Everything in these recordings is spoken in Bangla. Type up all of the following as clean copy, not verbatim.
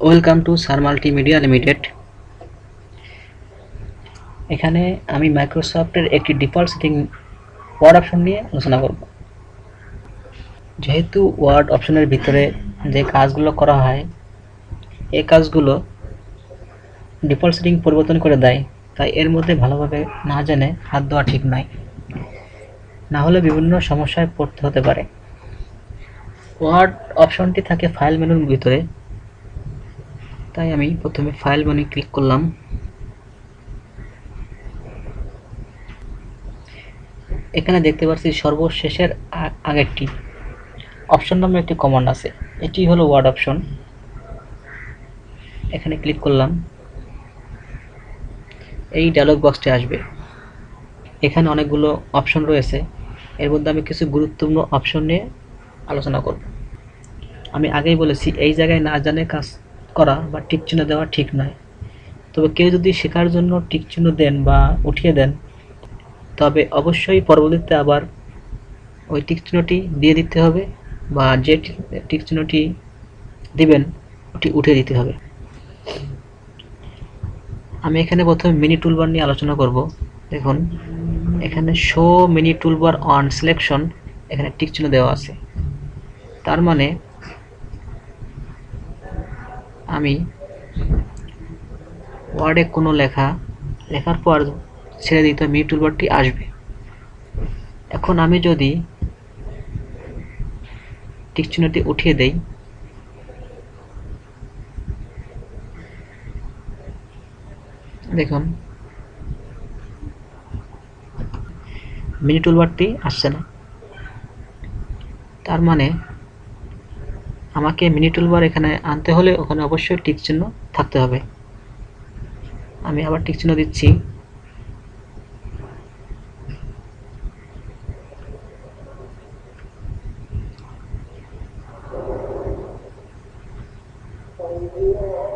Welcome to sir multimedia limited. এখানে আমি মাইক্রোসফটের একটি ডিফল্ট সেটিং ওয়ার্ড অপশন নিয়ে আলোচনা করব। যেহেতু ওয়ার্ড অপশনের ভিতরে যে কাজগুলো করা হয় এই কাজগুলো ডিফল্ট সেটিং পরিবর্তন করে দেয়, তাই এর মধ্যে ভালোভাবে না জেনে হাত দেওয়া ঠিক নয়, না হলে বিভিন্ন সমস্যায় পড়তে হতে পারে। ওয়ার্ড অপশনটি থাকে ফাইল মেনুর ভিতরে, তাই আমি প্রথমে ফাইল মেনু ক্লিক করলাম। এখানে দেখতে পাচ্ছি সর্বশেষের আগেরটি অপশন নামে একটি কমান্ড আছে, এটি হলো ওয়ার্ড অপশন। এখানে ক্লিক করলাম, এই ডায়লগ বক্সটি আসবে। এখানে অনেকগুলো অপশন রয়েছে, এর মধ্যে আমি কিছু গুরুত্বপূর্ণ অপশন নিয়ে আলোচনা করব। আমি আগেই বলেছি এই জায়গায় না জানে কাজ করা বা টিক চিহ্ন দেওয়া ঠিক নয়, তবে কেউ যদি শেখার জন্য টিক চিহ্ন দেন বা উঠিয়ে দেন, তবে অবশ্যই পরবর্তীতে আবার ওই টিক চিহ্নটি দিয়ে দিতে হবে, বা যে টিক চিহ্নটি দিবেন ওটি উঠিয়ে দিতে হবে। আমি এখানে প্রথমে মিনি টুলবার নিয়ে আলোচনা করব। দেখুন এখানে show mini toolbar on selection, এখানে টিক চিহ্ন দেওয়া আছে। তার মানে আমি ওয়ার্ডে কোনো লেখার পর ছেড়ে দিতে মিনি টুলবারটি আসবে। এখন আমি যদি টিক চিহ্নটি উঠিয়ে দেই, দেখুন মিনি টুলবারটি আসছে না। তার মানে আমাকে মিনি টুলবার এখানে আনতে হলে ওখানে অবশ্যই টিক চিহ্ন থাকতে হবে। আমি আবার টিক চিহ্ন দিচ্ছি।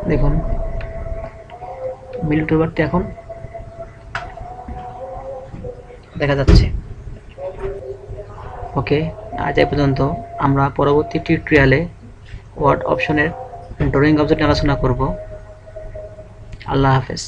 দেখুন মিনি টুলবারটি এখন দেখা যাচ্ছে। ওকে, আজ এই পর্যন্ত। আমরা পরবর্তী টিউটোরিয়ালে ওয়ার্ড অপশনের ড্রয়িং অবজেক্ট আলোচনা করব। আল্লাহ হাফেজ।